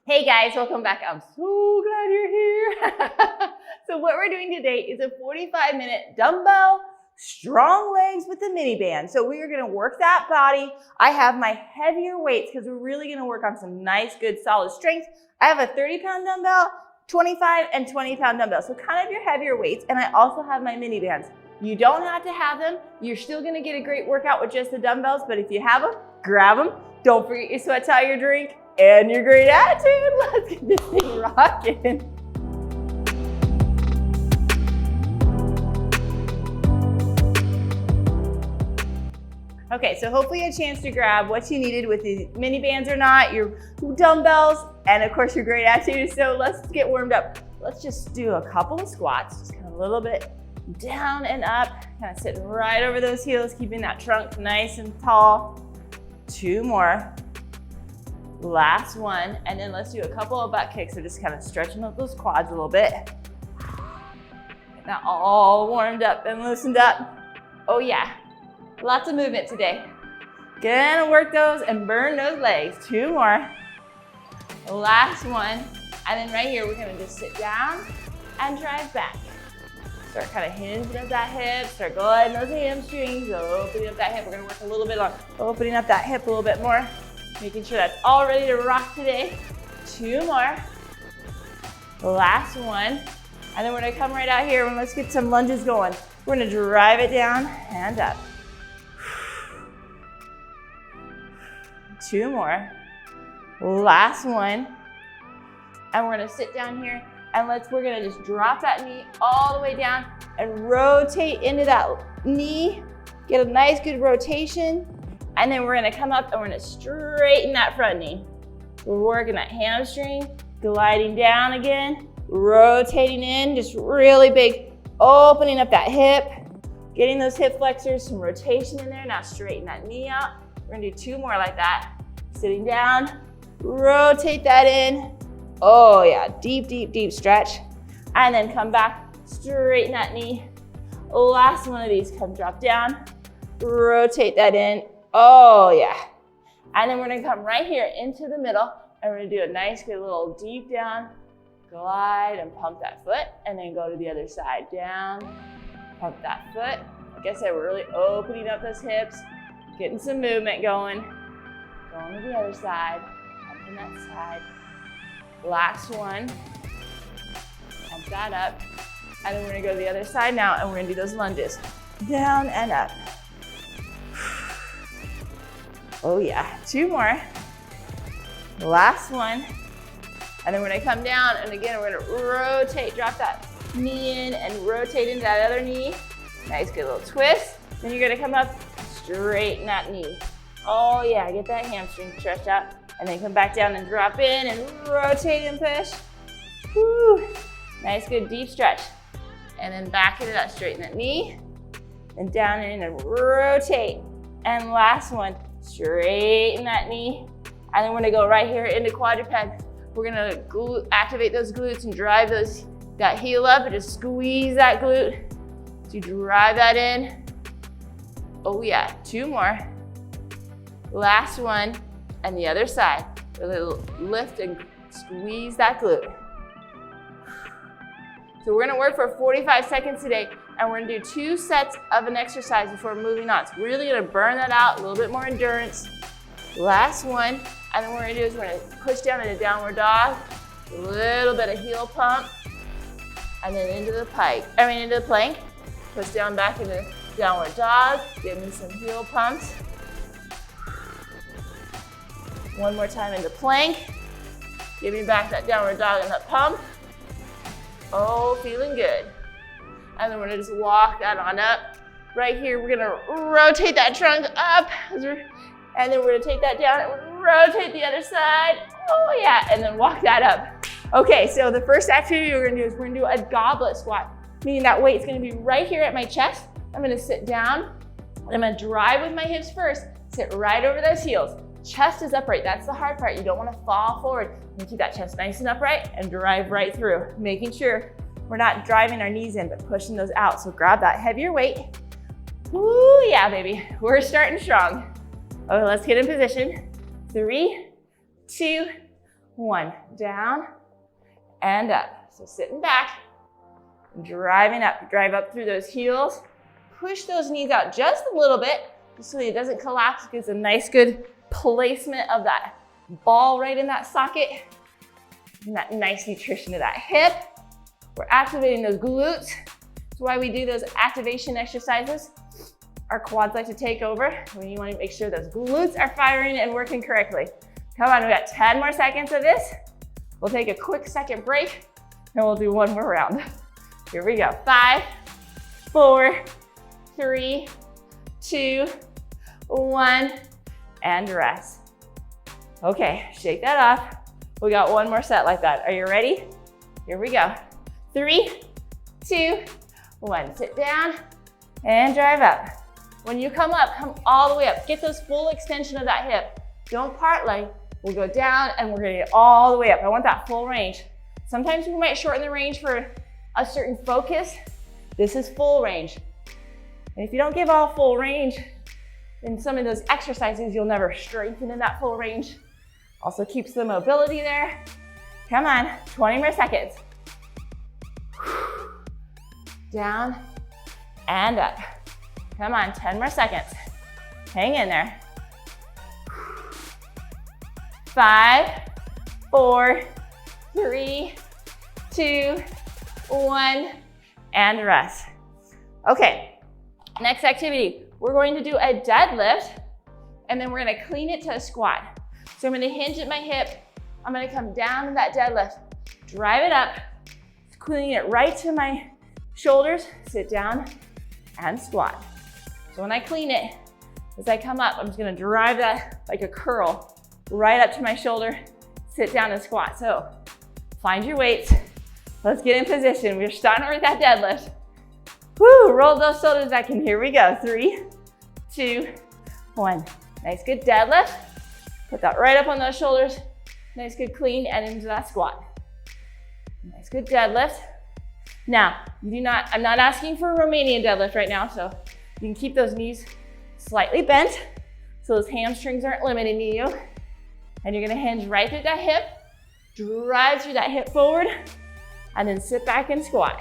Hey guys, welcome back. I'm so glad you're here. So what we're doing today is a 45-minute dumbbell strong legs with the mini band. So we are gonna work that body. I have my heavier weights because we're really gonna work on some nice, good, solid strength. I have a 30-pound dumbbell, 25 and 20-pound dumbbells. So kind of your heavier weights. And I also have my mini bands. You don't have to have them. You're still gonna get a great workout with just the dumbbells, but if you have them, grab them. Don't forget your sweat towel, your drink, and your great attitude. Let's get this thing rocking. Okay, so hopefully a chance to grab what you needed with the mini bands or not, your dumbbells, and of course your great attitude. So let's get warmed up. Let's just do a couple of squats, just kind of a little bit down and up, kind of sitting right over those heels, keeping that trunk nice and tall. 2 more. Last one, and then let's do a couple of butt kicks. So just kind of stretching up those quads a little bit. Now all warmed up and loosened up. Oh yeah, lots of movement today. Gonna work those and burn those legs. 2 more. Last one, and then right here we're gonna just sit down and drive back. Start kind of hinging up that hip, start gliding those hamstrings, opening up that hip. We're gonna work a little bit on opening up that hip a little bit more. Making sure that's all ready to rock today. 2 more. Last one. And then we're gonna come right out here and let's get some lunges going. We're gonna drive it down and up. 2 more. Last one. And we're gonna sit down here and we're gonna just drop that knee all the way down and rotate into that knee. Get a nice good rotation. And then we're gonna come up and we're gonna straighten that front knee. We're working that hamstring, gliding down again, rotating in, just really big, opening up that hip, getting those hip flexors, some rotation in there. Now straighten that knee out. We're gonna do 2 more like that. Sitting down, rotate that in. Oh yeah, deep, deep, deep stretch. And then come back, straighten that knee. Last one of these, come drop down, rotate that in. Oh yeah. And then we're gonna come right here into the middle and we're gonna do a nice good little deep down, glide and pump that foot and then go to the other side. Down, pump that foot. Like I said, we're really opening up those hips, getting some movement going. Going to the other side, pumping that side. Last one, pump that up. And then we're gonna go to the other side now and we're gonna do those lunges. Down and up. Oh yeah, 2 more. Last one. And then we're gonna come down and again, we're gonna rotate, drop that knee in and rotate into that other knee. Nice, good little twist. Then you're gonna come up, straighten that knee. Oh yeah, get that hamstring stretched out. And then come back down and drop in and rotate and push. Woo. Nice, good deep stretch. And then back into that, straighten that knee. And down in and rotate. And last one. Straighten that knee. And then we're gonna go right here into quadruped. We're gonna activate those glutes and drive that heel up and just squeeze that glute to drive that in. Oh yeah, 2 more. Last one, and the other side. A little lift and squeeze that glute. So we're gonna work for 45 seconds today, and we're gonna do 2 sets of an exercise before moving on. So we're really gonna burn that out, a little bit more endurance. Last one, and then what we're gonna do is we're gonna push down into downward dog, a little bit of heel pump, and then into the plank. Push down back into downward dog, give me some heel pumps. 1 more time into plank. Give me back that downward dog and that pump. Oh, feeling good. And then we're gonna just walk that on up. Right here, we're gonna rotate that trunk up. And then we're gonna take that down and rotate the other side. Oh yeah, and then walk that up. Okay, so the first activity we're gonna do is we're gonna do a goblet squat, meaning that weight's gonna be right here at my chest. I'm gonna sit down, and I'm gonna drive with my hips first, sit right over those heels. Chest is upright, that's the hard part. You don't wanna fall forward. You keep that chest nice and upright and drive right through, making sure we're not driving our knees in, but pushing those out. So grab that heavier weight. Woo, yeah, baby, we're starting strong. Okay, let's get in position. 3, 2, 1, down and up. So sitting back, driving up, drive up through those heels. Push those knees out just a little bit, just so it doesn't collapse. It gives a nice, good placement of that ball right in that socket. And that nice nutrition to that hip. We're activating those glutes. That's why we do those activation exercises. Our quads like to take over. We want to make sure those glutes are firing and working correctly. Come on, we got 10 more seconds of this. We'll take a quick second break and we'll do one more round. Here we go. 5, 4, 3, 2, 1, and rest. Okay, shake that off. We got one more set like that. Are you ready? Here we go. 3, 2, 1. Sit down and drive up. When you come up, come all the way up. Get those full extension of that hip. Don't part leg. We'll go down and we're gonna get all the way up. I want that full range. Sometimes we might shorten the range for a certain focus. This is full range. And if you don't give all full range, in some of those exercises, you'll never strengthen in that full range. Also keeps the mobility there. Come on, 20 more seconds. Down and up. Come on, 10 more seconds. Hang in there. 5, 4, 3, 2, 1, and rest. Okay, next activity. We're going to do a deadlift, and then we're gonna clean it to a squat. So I'm gonna hinge at my hip. I'm gonna come down to that deadlift, drive it up, cleaning it right to my shoulders, sit down and squat. So when I clean it, as I come up, I'm just gonna drive that like a curl right up to my shoulder, sit down and squat. So find your weights. Let's get in position. We're starting with that deadlift. Woo, roll those shoulders back in. Here we go. 3, 2, 1. Nice, good deadlift. Put that right up on those shoulders. Nice, good clean, and into that squat. Nice, good deadlift. Now, I'm not asking for a Romanian deadlift right now, so you can keep those knees slightly bent so those hamstrings aren't limiting you. And you're gonna hinge right through that hip, drive through that hip forward, and then sit back and squat.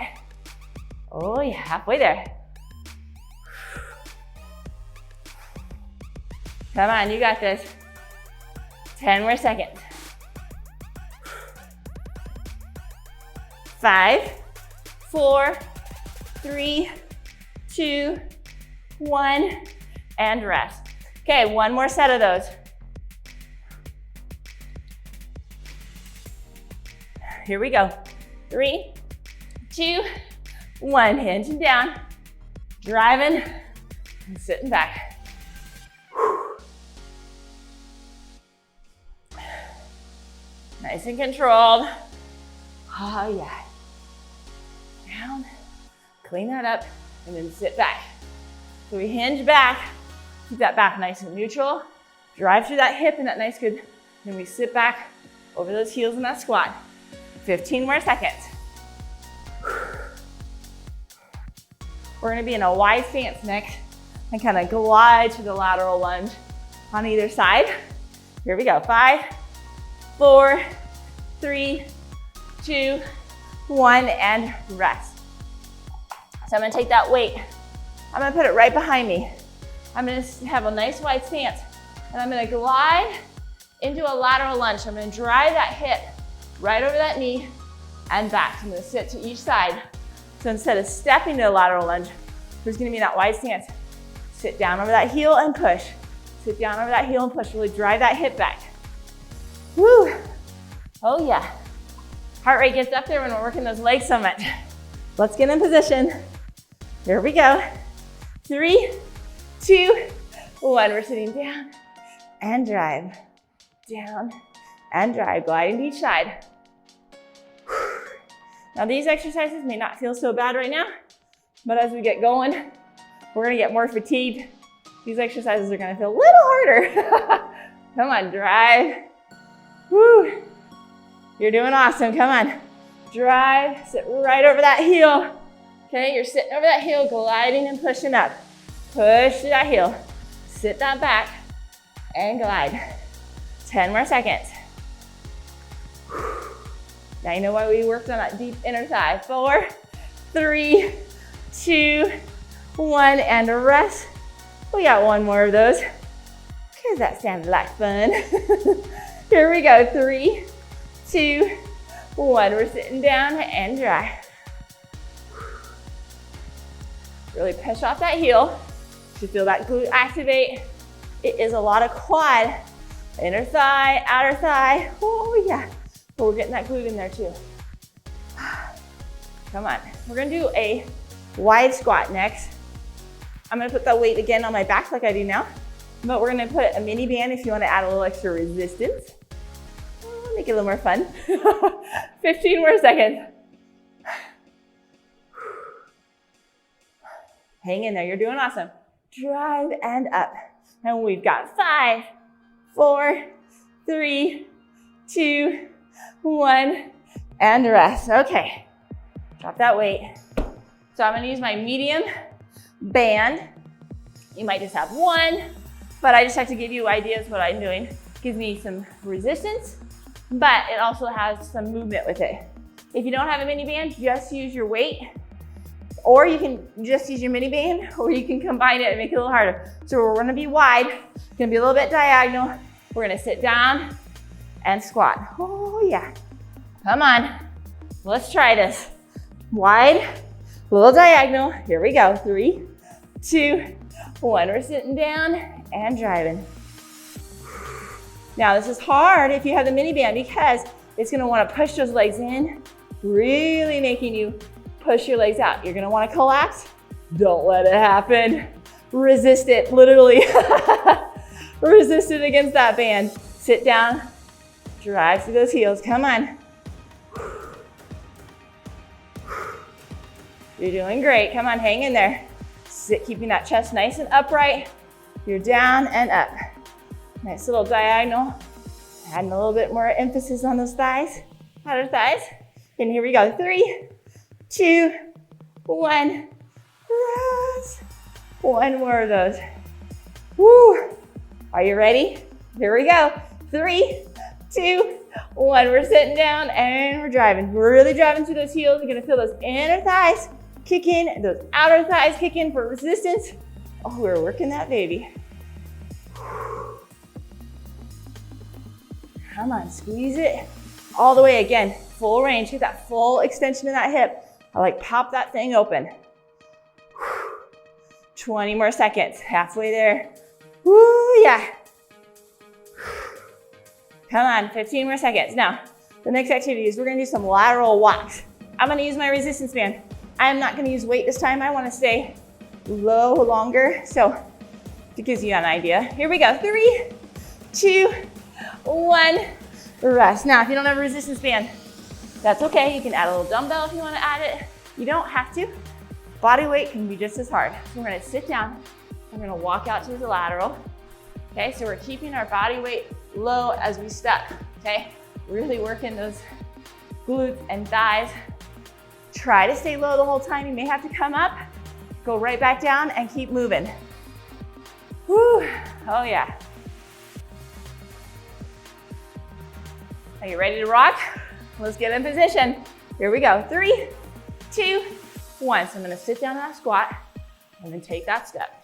Oh yeah, halfway there. Come on, you got this. 10 more seconds. 5, 4, 3, 2, 1, and rest. Okay, one more set of those. Here we go. 3, 2, 1. Hinging down, driving, and sitting back. Nice and controlled. Oh yeah. Down, clean that up, and then sit back. So we hinge back, keep that back nice and neutral, drive through that hip and that nice good, then we sit back over those heels in that squat. 15 more seconds. We're gonna be in a wide stance next and kind of glide to the lateral lunge on either side. Here we go. 5, 4, 3, 2, 1, and rest. So I'm gonna take that weight. I'm gonna put it right behind me. I'm gonna have a nice wide stance, and I'm gonna glide into a lateral lunge. I'm gonna drive that hip right over that knee and back. I'm gonna sit to each side. So instead of stepping to a lateral lunge, there's gonna be that wide stance. Sit down over that heel and push. Sit down over that heel and push. Really drive that hip back. Woo! Oh yeah. Heart rate gets up there when we're working those legs so much. Let's get in position. Here we go. 3, 2, 1. We're sitting down and drive. Down and drive. Gliding to each side. Now these exercises may not feel so bad right now, but as we get going, we're gonna get more fatigued. These exercises are gonna feel a little harder. Come on, drive. Woo. You're doing awesome, come on. Drive, sit right over that heel. Okay, you're sitting over that heel, gliding and pushing up. Push to that heel. Sit that back and glide. 10 more seconds. Now you know why we worked on that deep inner thigh. 4, 3, 2, 1, and rest. We got one more of those, because that sounded like fun. Here we go, 3, 2, 1. We're sitting down and dry. Really push off that heel. You feel that glute activate. It is a lot of quad. Inner thigh, outer thigh. Oh yeah. But we're getting that glute in there too. Come on. We're gonna do a wide squat next. I'm gonna put that weight again on my back like I do now. But we're gonna put a mini band if you wanna add a little extra resistance. Make it a little more fun. 15 more seconds. Hang in there, you're doing awesome. Drive and up. And we've got 5, 4, 3, 2, 1, and rest. Okay, drop that weight. So I'm gonna use my medium band. You might just have one, but I just like to give you ideas what I'm doing. Gives me some resistance, but it also has some movement with it. If you don't have a mini band, just use your weight. Or you can just use your mini band, or you can combine it and make it a little harder. So we're gonna be wide, gonna be a little bit diagonal. We're gonna sit down and squat. Oh yeah, come on, let's try this. Wide, a little diagonal, here we go. 3, 2, 1, we're sitting down and driving. Now this is hard if you have the mini band because it's gonna wanna push those legs in, really making you push your legs out. You're gonna wanna collapse. Don't let it happen. Resist it, literally. Resist it against that band. Sit down, drive through those heels, come on. You're doing great, come on, hang in there. Sit, keeping that chest nice and upright. You're down and up. Nice little diagonal. Adding a little bit more emphasis on those thighs, outer thighs. And here we go, 3, 2, 1, rest. One more of those. Woo! Are you ready? Here we go. 3, 2, 1. We're sitting down and we're driving. We're really driving through those heels. You're gonna feel those inner thighs kick in, those outer thighs kick in for resistance. Oh, we're working that baby. Come on, squeeze it all the way again. Full range, get that full extension of that hip. I like pop that thing open. 20 more seconds, halfway there. Woo, yeah. Come on, 15 more seconds. Now, the next activity is we're gonna do some lateral walks. I'm gonna use my resistance band. I'm not gonna use weight this time. I wanna stay low longer, so it gives you an idea. Here we go, 3, 2, 1, rest. Now, if you don't have a resistance band, that's okay. You can add a little dumbbell if you wanna add it. You don't have to. Body weight can be just as hard. So we're gonna sit down. We're gonna walk out to the lateral. Okay, so we're keeping our body weight low as we step, okay? Really working those glutes and thighs. Try to stay low the whole time. You may have to come up, go right back down and keep moving. Whew, oh yeah. Are you ready to rock? Let's get in position. Here we go, 3, 2, 1. So I'm gonna sit down in that squat and then take that step.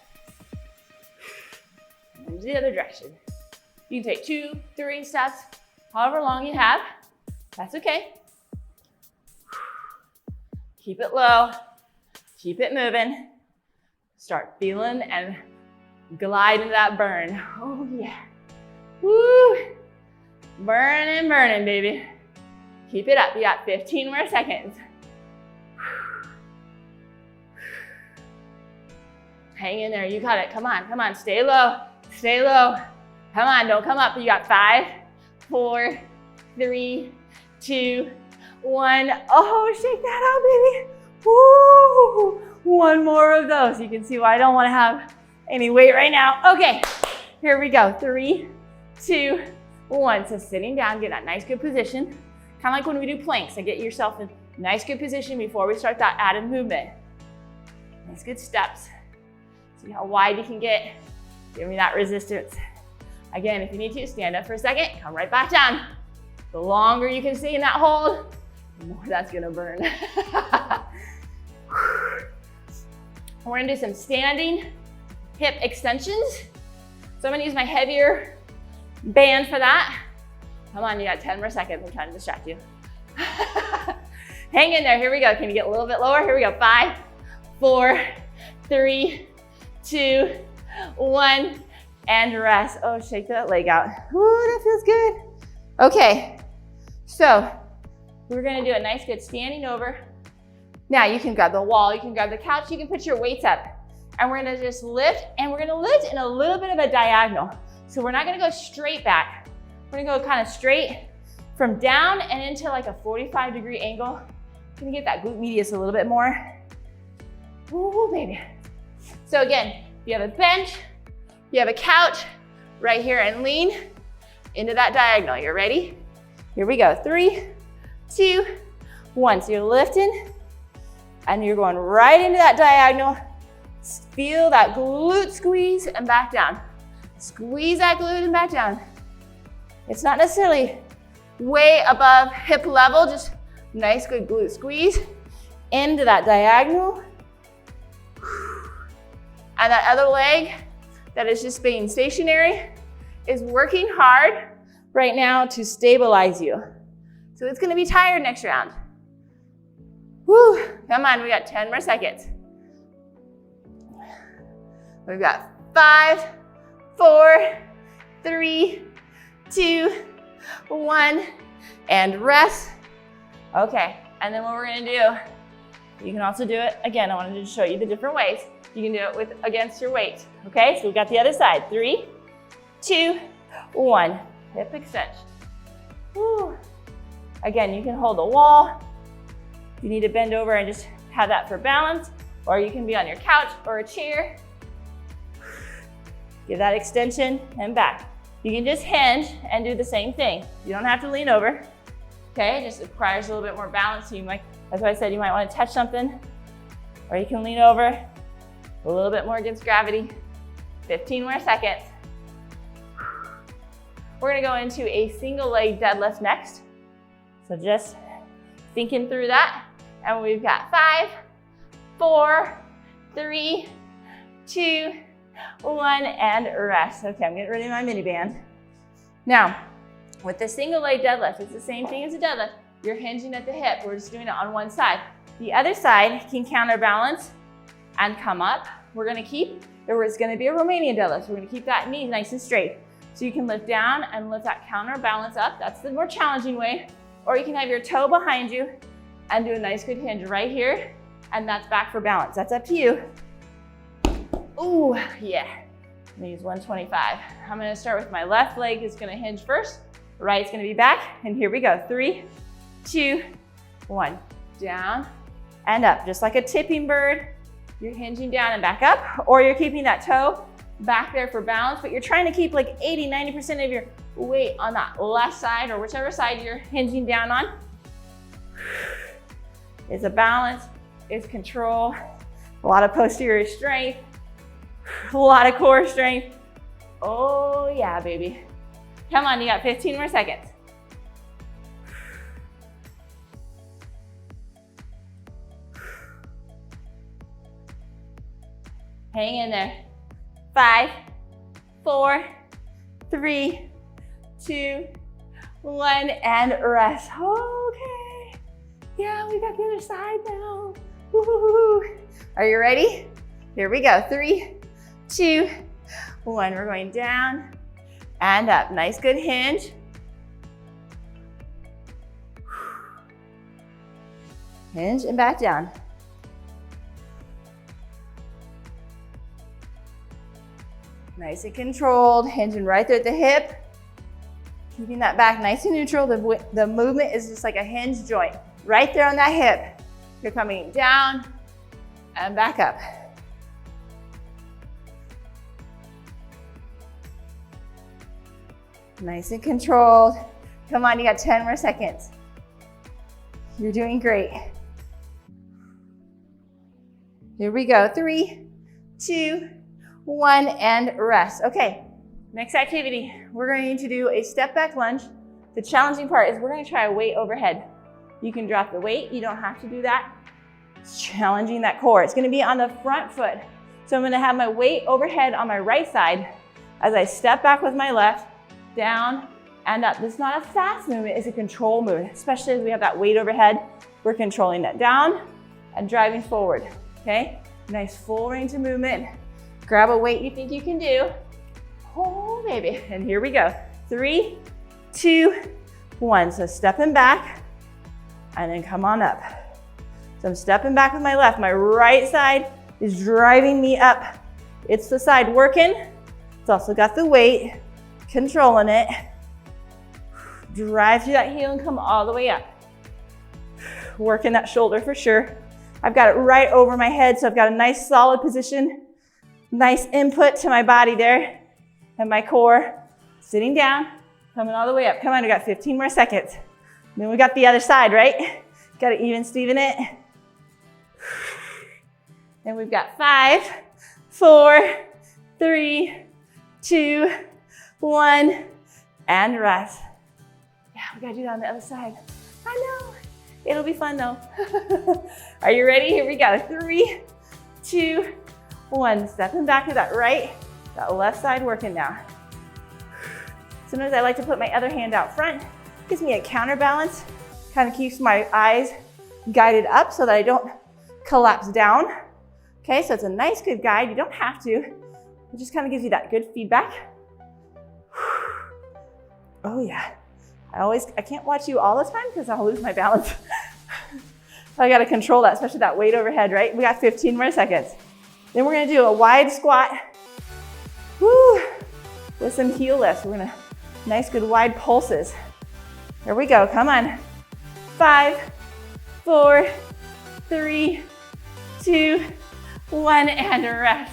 And the other direction. You can take 2, 3 steps, however long you have. That's okay. Keep it low, keep it moving. Start feeling and glide into that burn. Oh yeah. Woo! Burning, burning, baby. Keep it up. You got 15 more seconds. Hang in there. You got it. Come on, come on. Stay low. Stay low. Come on, don't come up. You got 5, 4, 3, 2, 1. Oh, shake that out, baby. Woo! One more of those. You can see why I don't want to have any weight right now. Okay, here we go. 3, 2, 1. So sitting down, get that nice good position. Kind of like when we do planks. So get yourself in nice good position before we start that added movement. Nice good steps. See how wide you can get. Give me that resistance. Again, if you need to, stand up for a second, come right back down. The longer you can stay in that hold, the more that's gonna burn. We're gonna do some standing hip extensions. So I'm gonna use my heavier band for that. Come on, you got 10 more seconds. I'm trying to distract you. Hang in there, here we go. Can you get a little bit lower? Here we go, 5, 4, 3, 2, 1, and rest. Oh, shake that leg out. Ooh, that feels good. Okay, so we're gonna do a nice good standing over. Now you can grab the wall, you can grab the couch, you can put your weights up. And we're gonna just lift, and we're gonna lift in a little bit of a diagonal. So we're not gonna go straight back. We're gonna go kind of straight from down and into like a 45-degree angle. Gonna get that glute medius a little bit more. Ooh, baby. So again, you have a bench, you have a couch right here, and lean into that diagonal. You ready? Here we go. 3, 2, 1. So you're lifting and you're going right into that diagonal. Feel that glute squeeze and back down. Squeeze that glute and back down. It's not necessarily way above hip level, just nice good glute squeeze into that diagonal. And that other leg that is just being stationary is working hard right now to stabilize you. So it's gonna be tired next round. Woo, come on, we got 10 more seconds. We've got 5, 4, 3, 2, 1, and rest. Okay, and then what we're gonna do, you can also do it, again, I wanted to show you the different ways. You can do it against your weight, okay? So we've got the other side. 3, 2, 1, hip extension. Woo. Again, you can hold the wall. You need to bend over and just have that for balance, or you can be on your couch or a chair. Give that extension and back. You can just hinge and do the same thing. You don't have to lean over, okay? It just requires a little bit more balance. So you might, that's why I said you might want to touch something, or you can lean over a little bit more against gravity. 15 more seconds. We're gonna go into a single leg deadlift next. So just thinking through that. And we've got 5, 4, 3, 2, 1, and rest. Okay, I'm getting rid of my mini band. Now, with the single leg deadlift, it's the same thing as a deadlift. You're hinging at the hip. We're just doing it on one side. The other side can counterbalance and come up. We're gonna keep, or it's gonna be a Romanian deadlift. So we're gonna keep that knee nice and straight. So you can lift down and lift that counterbalance up. That's the more challenging way. Or you can have your toe behind you and do a nice good hinge right here. And that's back for balance. That's up to you. Ooh, yeah. I'm gonna use 125. I'm gonna start with my left leg is gonna hinge first. Right's gonna be back. And here we go. 3, 2, 1. Down and up. Just like a tipping bird. You're hinging down and back up. Or you're keeping that toe back there for balance, but you're trying to keep like 80, 90% of your weight on that left side or whichever side you're hinging down on. It's a balance, it's control, a lot of posterior strength, a lot of core strength. Oh yeah, baby. Come on, you got 15 more seconds. Hang in there. 5, 4, 3, 2, 1, and rest. Okay. Yeah, we got the other side now. Woo-hoo-hoo. Are you ready? Here we go. 3, 2, 1. We're going down and up. Nice, good hinge. Hinge and back down. Nice and controlled, hinging right there at the hip. Keeping that back nice and neutral. The movement is just like a hinge joint. Right there on that hip. You're coming down and back up. Nice and controlled. Come on, you got 10 more seconds. You're doing great. Here we go. 3, 2, 1, and rest. Okay, next activity. We're going to do a step back lunge. The challenging part is we're going to try a weight overhead. You can drop the weight. You don't have to do that. It's challenging that core. It's gonna be on the front foot. So I'm gonna have my weight overhead on my right side as I step back with my left, down and up. This is not a fast movement, it's a control movement, especially as we have that weight overhead. We're controlling that down and driving forward, okay? Nice full range of movement. Grab a weight you think you can do. Oh, baby, and here we go. 3, 2, 1. So stepping back and then come on up. So I'm stepping back with my left. My right side is driving me up. It's the side working. It's also got the weight, controlling it. Drive through that heel and come all the way up. Working that shoulder for sure. I've got it right over my head, so I've got a nice solid position. Nice input to my body there. And my core, sitting down, coming all the way up. Come on, we got 15 more seconds. Then we got the other side, right? Got to even Steven it. And we've got 5, 4, 3, 2, 1, and rest. Yeah, we gotta do that on the other side. I know, it'll be fun though. Are you ready? Here we go. 3, 2, 1. Stepping back to that right, that left side working now. Sometimes I like to put my other hand out front. Gives me a counterbalance, kind of keeps my eyes guided up so that I don't collapse down. Okay, so it's a nice good guide. You don't have to. It just kind of gives you that good feedback. Oh yeah. I can't watch you all the time because I'll lose my balance. So I got to control that, especially that weight overhead, right? We got 15 more seconds. Then we're going to do a wide squat. Woo, with some heel lifts. We're going to, nice good wide pulses. Here we go, come on. 5, 4, 3, 2, 1, and rest.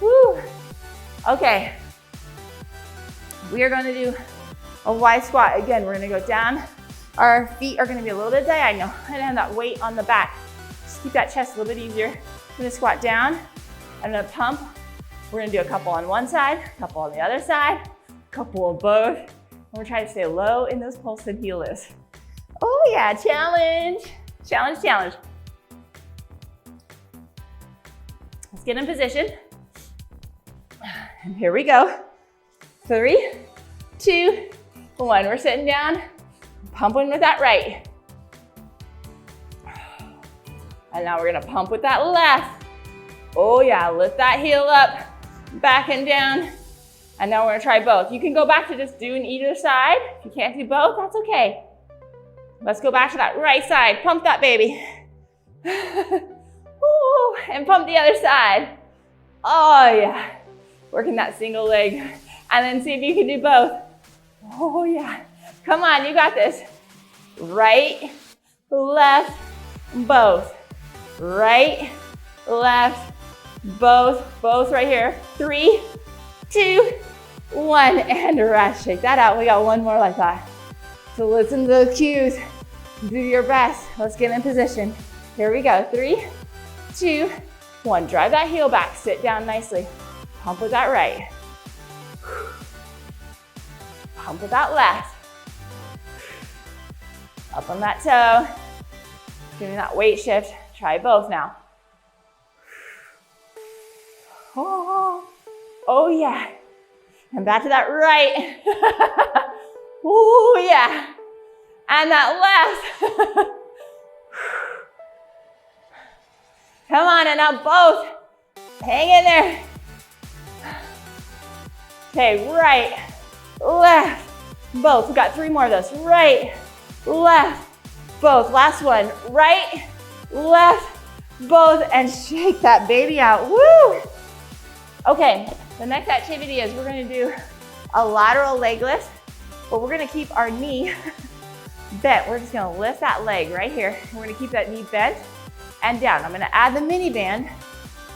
Woo. Okay. We are going to do a wide squat. Again, we're going to go down. Our feet are going to be a little bit diagonal and have that weight on the back. Just keep that chest a little bit easier. I'm going to squat down. I'm going to pump. We're going to do a couple on one side, a couple on the other side, a couple of both. And we're trying to stay low in those pulse and heel lifts. Oh yeah, challenge, challenge, challenge. Let's get in position. And here we go. 3, 2, 1. We're sitting down, pumping with that right. And now we're gonna pump with that left. Oh yeah, lift that heel up, back and down. And now we're gonna try both. You can go back to just doing either side. If you can't do both, that's okay. Let's go back to that right side. Pump that baby. Ooh, and pump the other side. Oh yeah. Working that single leg. And then see if you can do both. Oh yeah. Come on, you got this. Right, left, both. Right, left, both. Both right here. 3, 2, 1, and rest. Shake that out. We got one more like that. So listen to the cues. Do your best. Let's get in position. Here we go. 3, 2, 1. Drive that heel back. Sit down nicely. Pump with that right. Pump with that left. Up on that toe. Doing that weight shift. Try both now. Oh yeah. And back to that right. Oh yeah. And that left. Come on, and now both. Hang in there. Okay, right, left, both. We've got 3 more of those. Right, left, both. Last one. Right, left, both. And shake that baby out. Woo! Okay, the next activity is we're gonna do a lateral leg lift, but we're gonna keep our knee bent. We're just gonna lift that leg right here. We're gonna keep that knee bent and down. I'm gonna add the mini band.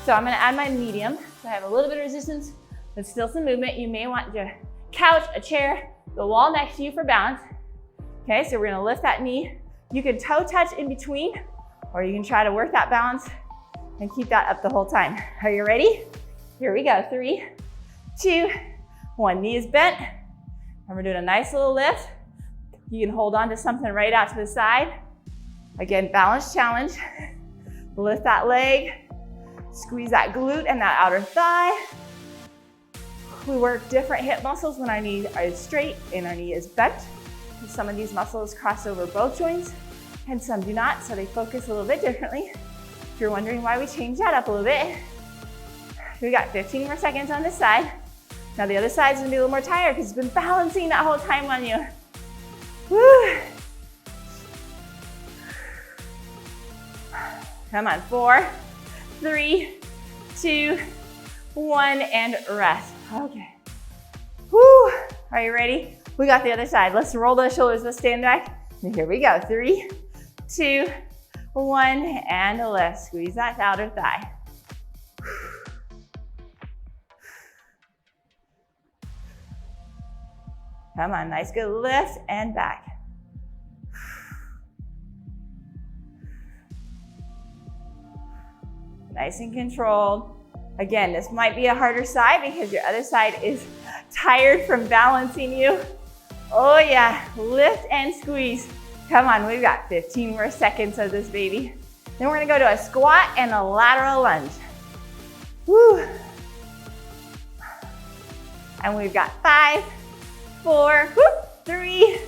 So I'm gonna add my medium. So I have a little bit of resistance, but still some movement. You may want your couch, a chair, the wall next to you for balance. Okay, so we're gonna lift that knee. You can toe touch in between, or you can try to work that balance and keep that up the whole time. Are you ready? Here we go. 3, 2, 1. Knee is bent. And we're doing a nice little lift. You can hold on to something right out to the side. Again, balance challenge. Lift that leg, squeeze that glute and that outer thigh. We work different hip muscles when our knee is straight and our knee is bent. Some of these muscles cross over both joints and some do not, so they focus a little bit differently. If you're wondering why we changed that up a little bit, we got 15 more seconds on this side. Now the other side's gonna be a little more tired because it's been balancing that whole time on you. Woo. Come on, 4, 3, 2, 1, and rest. Okay. Woo. Are you ready? We got the other side. Let's roll those shoulders. Let's stand back. And here we go. 3, 2, 1, and lift. Squeeze that outer thigh. Come on, nice good lift and back. Nice and controlled. Again, this might be a harder side because your other side is tired from balancing you. Oh yeah, lift and squeeze. Come on, we've got 15 more seconds of this baby. Then we're gonna go to a squat and a lateral lunge. Woo. And we've got 5, 4, 3,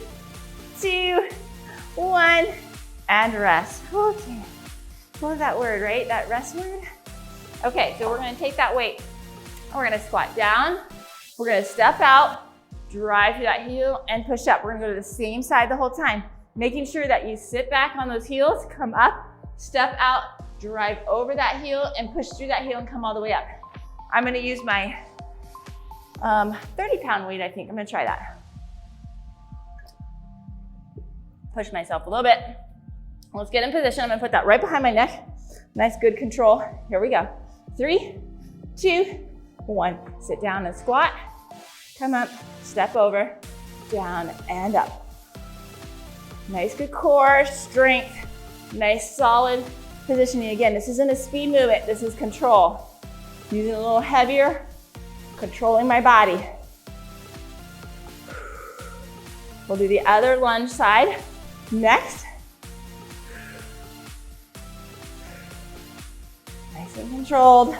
2, 1, and rest. Okay. Love that word, right? That rest word. Okay, so we're gonna take that weight. We're gonna squat down. We're gonna step out, drive through that heel, and push up. We're gonna go to the same side the whole time, making sure that you sit back on those heels, come up, step out, drive over that heel, and push through that heel and come all the way up. I'm gonna use my 30-pound weight, I think. I'm gonna try that. Push myself a little bit. Let's get in position. I'm gonna put that right behind my neck. Nice, good control. Here we go. 3, 2, 1. Sit down and squat. Come up, step over, down and up. Nice, good core, strength. Nice, solid positioning. Again, this isn't a speed movement. This is control. Using a little heavier, controlling my body. We'll do the other lunge side next. Nice and controlled.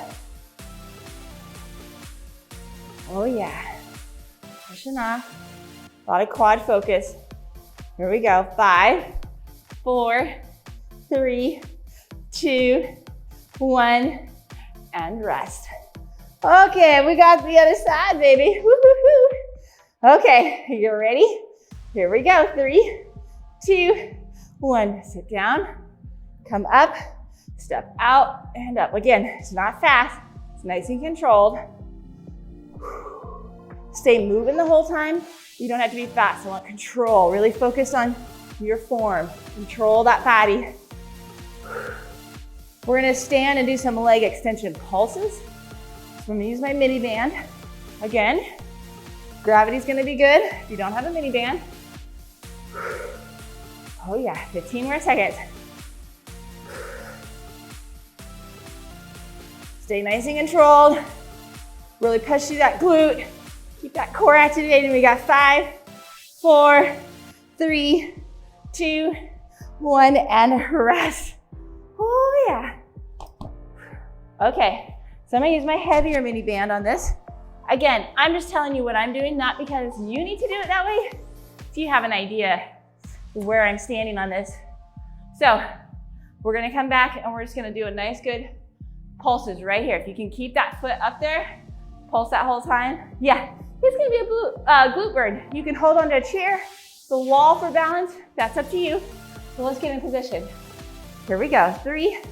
Oh yeah. Pushing off. A lot of quad focus. Here we go. 5, 4, 3, 2, 1, and rest. Okay, we got the other side, baby. Woo-hoo-hoo. Okay, you ready? Here we go. 3, 2, 1. Sit down, come up, step out, and up. Again, it's not fast. It's nice and controlled. Stay moving the whole time. You don't have to be fast. I want control. Really focus on your form. Control that body. We're gonna stand and do some leg extension pulses. So I'm gonna use my mini band. Again, gravity's gonna be good if you don't have a mini band. Oh yeah, 15 more seconds. Stay nice and controlled. Really push through that glute. Keep that core activated. We got 5, 4, 3, 2, 1, and rest. Oh yeah. Okay, so I'm gonna use my heavier mini band on this. Again, I'm just telling you what I'm doing, not because you need to do it that way. So you have an idea where I'm standing on this. So we're gonna come back and we're just gonna do a nice good pulses right here. If you can keep that foot up there, pulse that whole time. Yeah, it's gonna be a glute burn. You can hold onto a chair, the wall for balance, that's up to you. So let's get in position. Here we go, 3,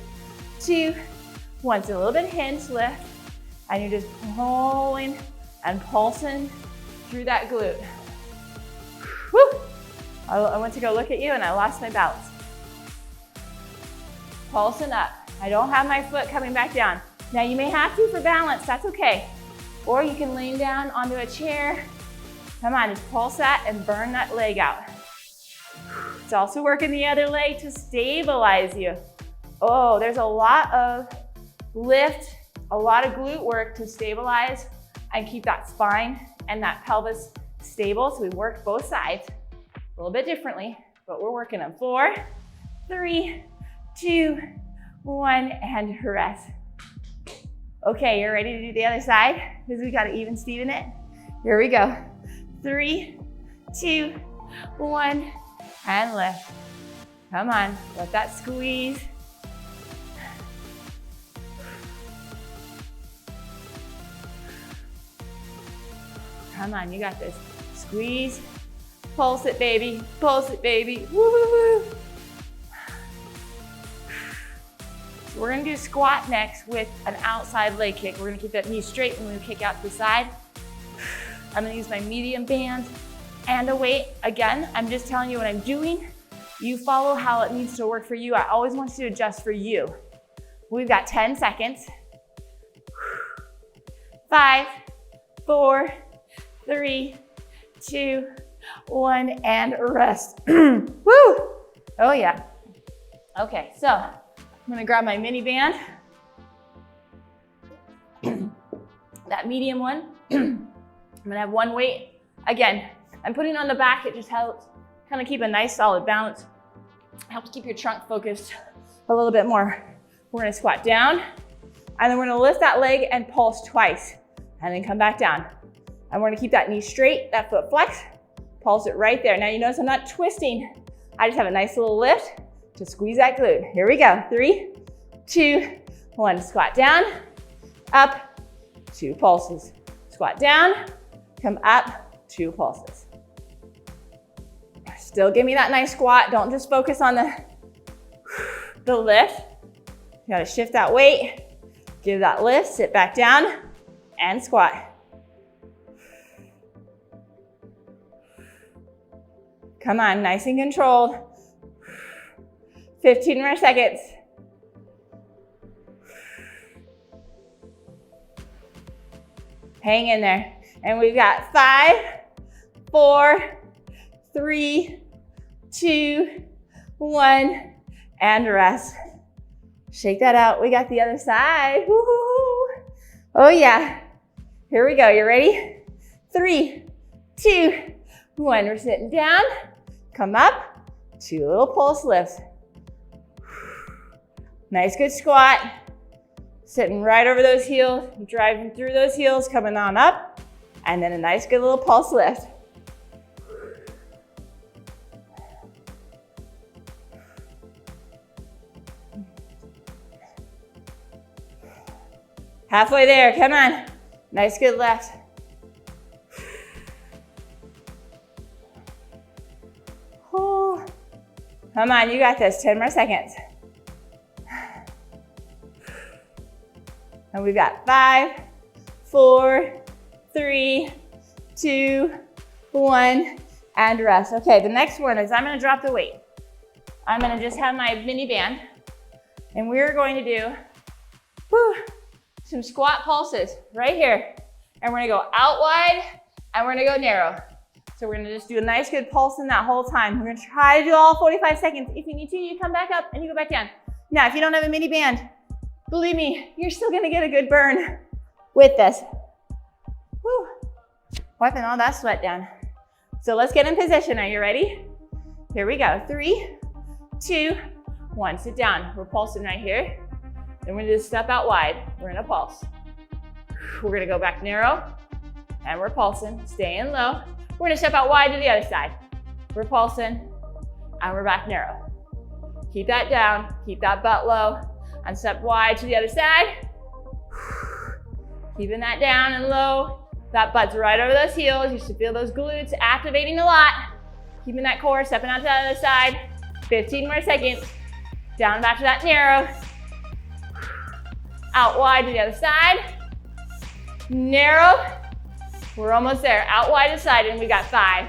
2, 1. So a little bit hinge lift, and you're just pulling and pulsing through that glute. Woo! I went to go look at you and I lost my balance. Pulsing up. I don't have my foot coming back down. Now you may have to for balance, that's okay. Or you can lean down onto a chair. Come on, just pulse that and burn that leg out. It's also working the other leg to stabilize you. Oh, there's a lot of lift, a lot of glute work to stabilize and keep that spine and that pelvis stable. So we work both sides a little bit differently, but we're working them. 4, 3, 2, 1, and rest. Okay, you're ready to do the other side? Because we gotta even Steven it. Here we go. 3, 2, 1, and lift. Come on, let that squeeze. Come on, you got this. Squeeze, pulse it, baby. Pulse it, baby. Woo, woo, woo. So we're gonna do squat next with an outside leg kick. We're gonna keep that knee straight when we kick out to the side. I'm gonna use my medium band and a weight. Again, I'm just telling you what I'm doing. You follow how it needs to work for you. I always want you to adjust for you. We've got 10 seconds. 5, 4, 3, 2, 1, and rest. Woo! Oh yeah. Okay, so I'm gonna grab my mini band. That medium one. I'm gonna have one weight. Again, I'm putting on the back. It just helps kind of keep a nice solid balance. Helps keep your trunk focused a little bit more. We're gonna squat down, and then we're gonna lift that leg and pulse twice, and then come back down. And we're gonna keep that knee straight, that foot flex, pulse it right there. Now you notice I'm not twisting. I just have a nice little lift to squeeze that glute. Here we go. 3, 2, 1. Squat down, up, 2 pulses. Squat down, come up, 2 pulses. Still give me that nice squat. Don't just focus on the lift. You gotta shift that weight, give that lift, sit back down, and squat. Come on, nice and controlled. 15 more seconds. Hang in there. And we've got 5, 4, 3, 2, 1, and rest. Shake that out. We got the other side. Woo-hoo-hoo. Oh yeah. Here we go. You ready? 3, 2, 1. We're sitting down. Come up. 2 little pulse lifts. Nice good squat. Sitting right over those heels, driving through those heels, coming on up. And then a nice good little pulse lift. Halfway there, come on. Nice good lift. Oh. Come on, you got this. 10 more seconds. And we've got 5, 4, 3, 2, 1, and rest. Okay, the next one is I'm gonna drop the weight. I'm gonna just have my mini band, and we're going to do some squat pulses right here. And we're gonna go out wide, and we're gonna go narrow. So we're gonna just do a nice good pulse in that whole time. We're gonna try to do all 45 seconds. If you need to, you come back up and you go back down. Now, if you don't have a mini band, believe me, you're still gonna get a good burn with this. Woo. Wiping all that sweat down. So let's get in position. Are you ready? Here we go. 3, 2, 1. Sit down. We're pulsing right here. Then we're gonna just step out wide. We're gonna pulse. We're gonna go back narrow, and we're pulsing, staying low. We're gonna step out wide to the other side. We're pulsing, and we're back narrow. Keep that down, keep that butt low, and step wide to the other side. Keeping that down and low. That butt's right over those heels. You should feel those glutes activating a lot. Keeping that core, stepping out to the other side. 15 more seconds. Down back to that narrow. Out wide to the other side. Narrow. We're almost there. Out wide to the side, and we got 5,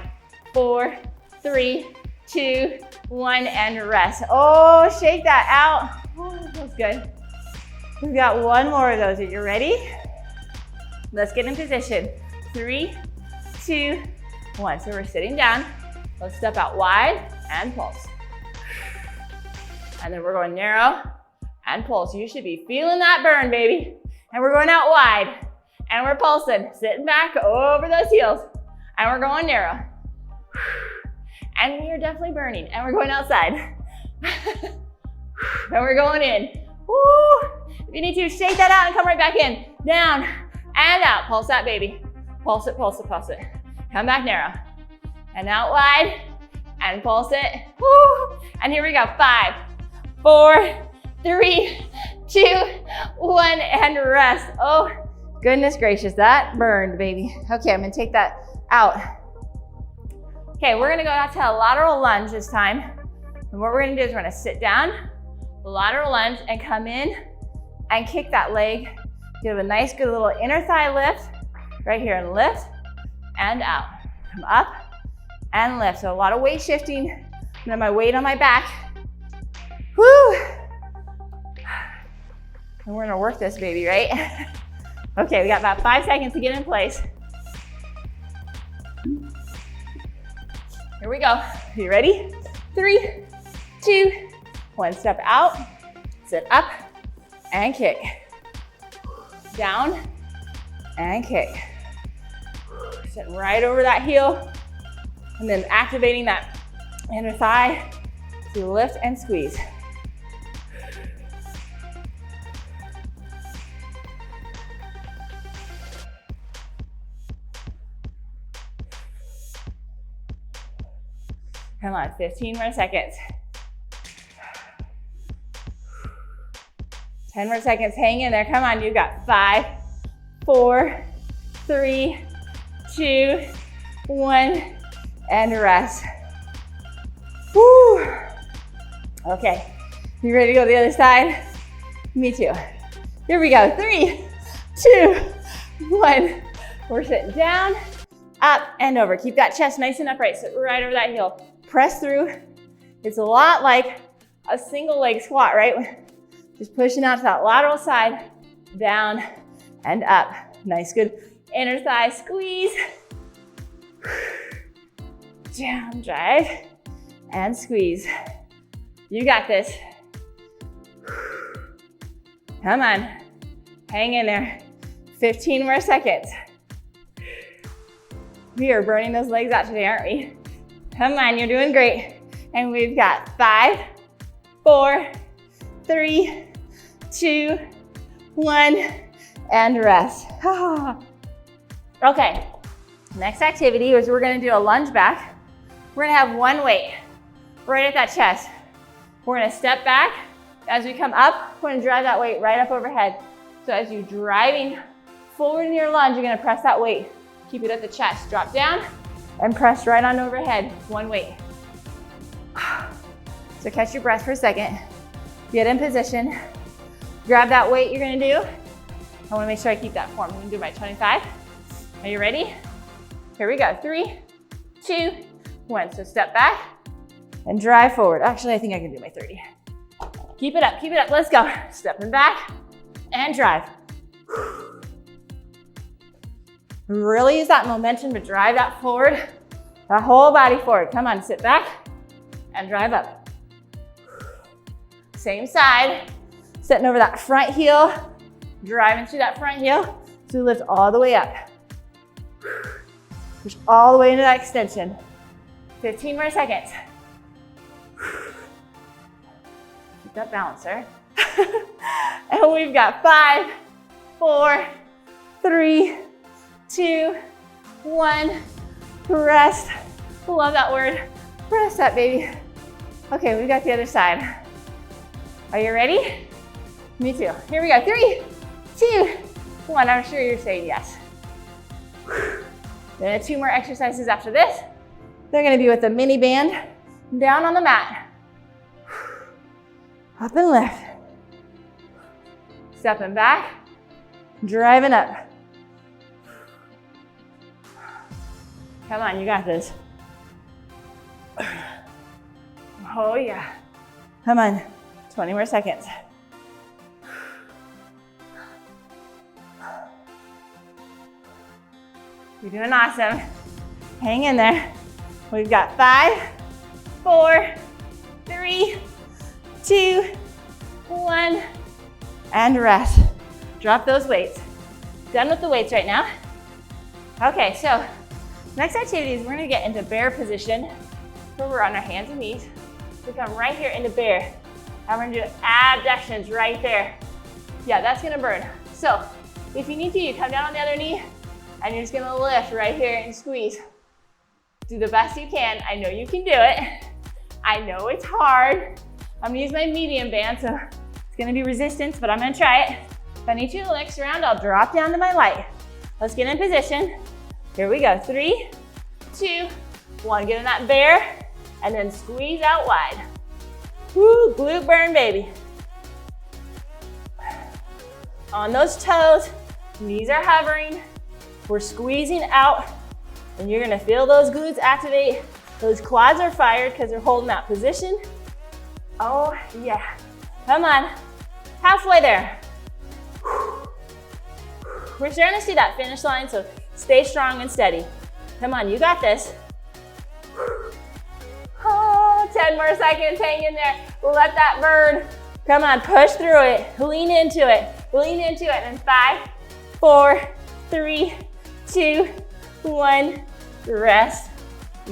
4, 3, 2, 1, and rest. Oh, shake that out. Oh, that's good. We've got one more of those. Are you ready? Let's get in position. 3, 2, 1. So we're sitting down. Let's step out wide and pulse. And then we're going narrow and pulse. You should be feeling that burn, baby. And we're going out wide. And we're pulsing, sitting back over those heels. And we're going narrow. And we are definitely burning. And we're going outside. Then we're going in. Woo. If you need to, shake that out and come right back in. Down and out. Pulse that, baby. Pulse it, pulse it, pulse it. Come back narrow. And out wide. And pulse it. Woo. And here we go. 5, 4, 3, 2, 1, and rest. Oh, goodness gracious, that burned, baby. Okay, I'm gonna take that out. Okay, we're gonna go out to a lateral lunge this time. And what we're gonna do is we're gonna sit down, lateral lunge, and come in and kick that leg. Give a nice, good little inner thigh lift right here, and lift and out. Come up and lift. So a lot of weight shifting. And then my weight on my back. Woo! And we're gonna work this baby, right? Okay, we got about 5 seconds to get in place. Here we go. Are you ready? 3, 2, 1. Step out, sit up, and kick. Down, and kick. Sit right over that heel, and then activating that inner thigh to lift and squeeze. Come on, 15 more seconds. 10 more seconds, hang in there. Come on, you've got 5, 4, 3, 2, 1, and rest. Woo. Okay, you ready to go to the other side? Me too. Here we go, 3, 2, 1. We're sitting down, up and over. Keep that chest nice and upright, sit right over that heel. Press through. It's a lot like a single leg squat, right? Just pushing out to that lateral side, down and up. Nice, good inner thigh squeeze. Down, drive, and squeeze. You got this. Come on, hang in there. 15 more seconds. We are burning those legs out today, aren't we? Come on, you're doing great. And we've got 5, 4, 3, 2, 1, and rest. Okay, next activity is we're gonna do a lunge back. We're gonna have one weight right at that chest. We're gonna step back. As we come up, we're gonna drive that weight right up overhead. So as you're driving forward in your lunge, you're gonna press that weight. Keep it at the chest. Drop down and press right on overhead. One weight. So catch your breath for a second. Get in position. Grab that weight you're gonna do. I wanna make sure I keep that form. I'm gonna do my 25. Are you ready? Here we go. 3, 2, 1. So step back and drive forward. Actually, I think I can do my 30. Keep it up, keep it up. Let's go. Stepping back and drive. Really use that momentum to drive that forward, that whole body forward. Come on, sit back and drive up. Same side, sitting over that front heel, driving through that front heel, so lift all the way up. Push all the way into that extension. 15 more seconds. Keep that balance, sir. And we've got 5, 4, 3, 2, 1, rest. Love that word. Rest up, baby. Okay, we've got the other side. Are you ready? Me too. Here we go. 3, 2, 1. I'm sure you're saying yes. Then 2 more exercises after this. They're gonna be with a mini band down on the mat. Up and lift. Stepping back, driving up. Come on, you got this. Oh yeah. Come on, 20 more seconds. You're doing awesome. Hang in there. We've got 5, 4, 3, 2, 1, and rest. Drop those weights. Done with the weights right now. Okay, so next activity is we're gonna get into bear position where we're on our hands and knees. we come right here into bear. And we're gonna do abductions right there. Yeah, that's gonna burn. So if you need to, you come down on the other knee and you're just gonna lift right here and squeeze. Do the best you can. I know you can do it. I know it's hard. I'm gonna use my medium band, so it's gonna be resistance, but I'm gonna try it. If I need you to mix around, I'll drop down to my light. Let's get in position. Here we go. 3, 2, 1. Get in that bear and then squeeze out wide. Woo, glute burn, baby. On those toes, knees are hovering. We're squeezing out, and you're gonna feel those glutes activate. Those quads are fired because they're holding that position. Oh yeah, come on, halfway there. We're starting to see that finish line, so stay strong and steady. Come on, you got this. Oh, 10 more seconds, hang in there. Let that burn. Come on, push through it. Lean into it. Lean into it. And 5, 4, 3, 2, 1. Rest.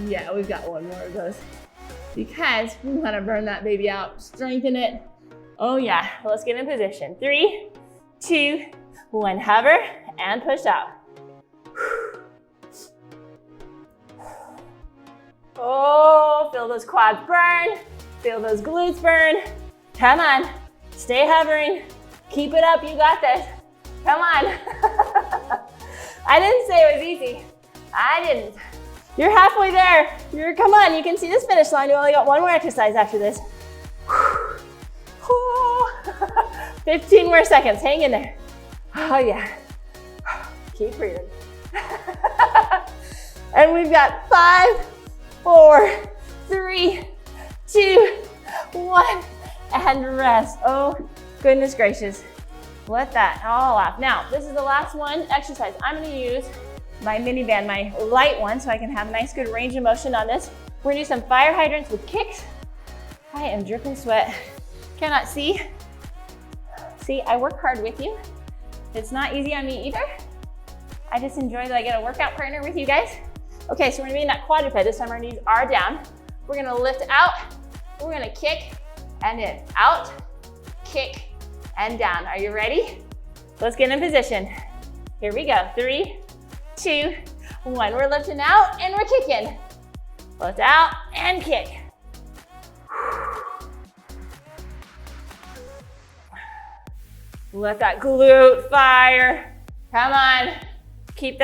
Yeah, we've got one more of those because we want to burn that baby out. Strengthen it. Oh yeah, let's get in position. 3, 2, 1. Hover and push out. Oh, feel those quads burn. Feel those glutes burn. Come on, stay hovering. Keep it up, you got this. Come on. I didn't say it was easy. I didn't. You're halfway there. Come on, you can see this finish line. You only got one more exercise after this. 15 more seconds, hang in there. Oh yeah, keep breathing. And we've got 5, 4, 3, 2, 1, and rest. Oh, goodness gracious. Let that all off. Now, this is the last one exercise. I'm gonna use my mini band, my light one, so I can have nice, good range of motion on this. We're gonna do some fire hydrants with kicks. I am dripping sweat. Cannot see. See, I work hard with you. It's not easy on me either. I just enjoy that I get a workout partner with you guys. Okay, so we're gonna be in that quadruped. This time our knees are down. We're gonna lift out. We're gonna kick and in. Out, kick, and down. Are you ready? Let's get in position. Here we go. 3, 2, 1. We're lifting out and we're kicking. Lift out and kick. Let that glute fire. Come on. Keep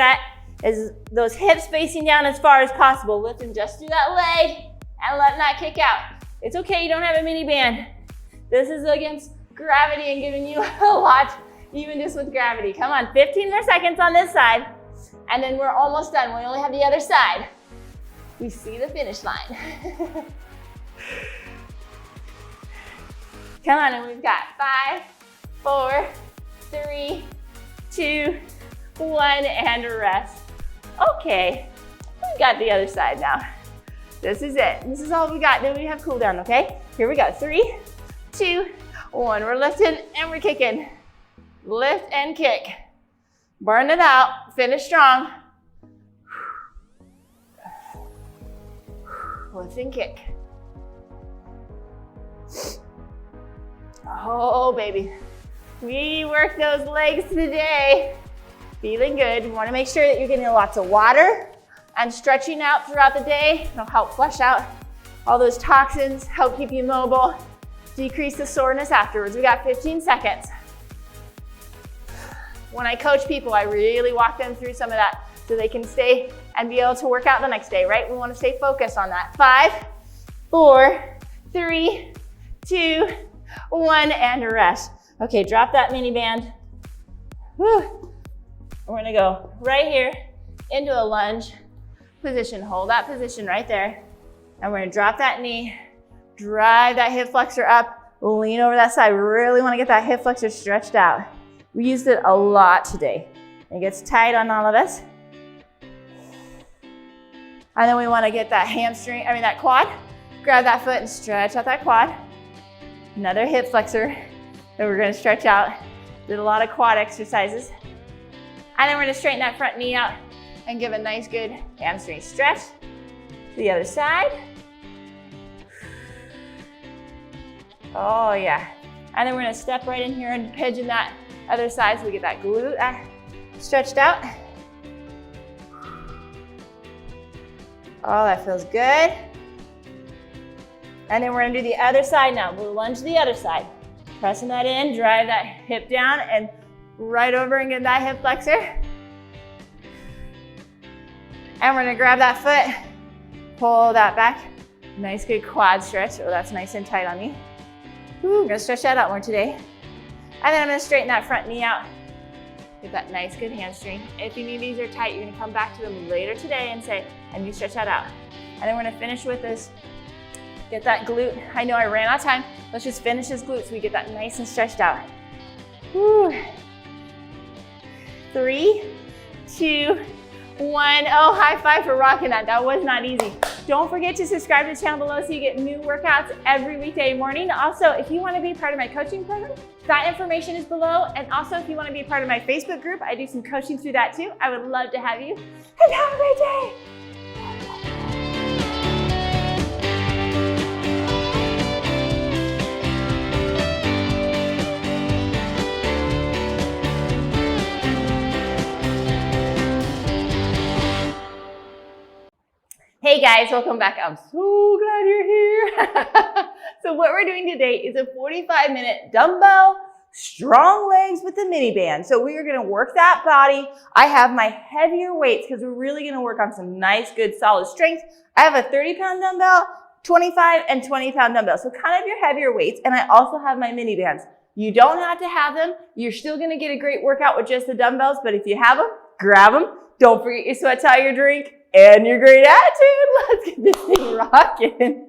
those hips facing down as far as possible. Lifting just through that leg and letting that kick out. It's okay, you don't have a mini band. This is against gravity and giving you a lot, even just with gravity. Come on, 15 more seconds on this side, and then we're almost done. We only have the other side. We see the finish line. Come on, and we've got 5, 4, 3, 2, 1, and rest. Okay, we got the other side now. This is it. This is all we got. Then we have cool down, okay? Here we go. 3, 2, 1. We're lifting and we're kicking. Lift and kick. Burn it out. Finish strong. Lift and kick. Oh, baby. We worked those legs today. Feeling good. You want to make sure that you're getting lots of water and stretching out throughout the day. It'll help flush out all those toxins, help keep you mobile, decrease the soreness afterwards. We got 15 seconds. When I coach people, I really walk them through some of that so they can stay and be able to work out the next day, right? We want to stay focused on that. 5, 4, 3, 2, 1, and rest. Okay, drop that mini band. Whew. We're gonna go right here into a lunge position. Hold that position right there. And we're gonna drop that knee, drive that hip flexor up, lean over that side. We really wanna get that hip flexor stretched out. We used it a lot today. It gets tight on all of us. And then we wanna get that that quad. Grab that foot and stretch out that quad. Another hip flexor that we're gonna stretch out. Did a lot of quad exercises. And then we're gonna straighten that front knee out and give a nice, good hamstring stretch. To the other side. Oh yeah. And then we're gonna step right in here and pigeon that other side so we get that glute stretched out. Oh, that feels good. And then we're gonna do the other side now. We'll lunge to the other side. Pressing that in, drive that hip down and right over and get that hip flexor. And we're gonna grab that foot, pull that back. Nice good quad stretch. Oh, that's nice and tight on me. Ooh, I'm gonna stretch that out more today. And then I'm gonna straighten that front knee out. Get that nice good hamstring. If your knees are tight, you're gonna come back to them later today and say, and you stretch that out. And then we're gonna finish with this. Get that glute. I know I ran out of time. Let's just finish this glute so we get that nice and stretched out. Woo. 3, 2, 1. Oh, high five for rocking that. That was not easy. Don't forget to subscribe to the channel below so you get new workouts every weekday morning. Also, if you want to be part of my coaching program, that information is below. And also, if you want to be part of my Facebook group, I do some coaching through that too. I would love to have you. And have a great day. Hey guys, welcome back. I'm so glad you're here. So what we're doing today is a 45-minute dumbbell strong legs with the mini band. So we are gonna work that body. I have my heavier weights because we're really gonna work on some nice, good, solid strength. I have a 30-pound dumbbell, 25 and 20-pound dumbbell. So kind of your heavier weights. And I also have my mini bands. You don't have to have them. You're still gonna get a great workout with just the dumbbells, but if you have them, grab them. Don't forget your sweat towel, your drink, and your great attitude. Let's get this thing rocking.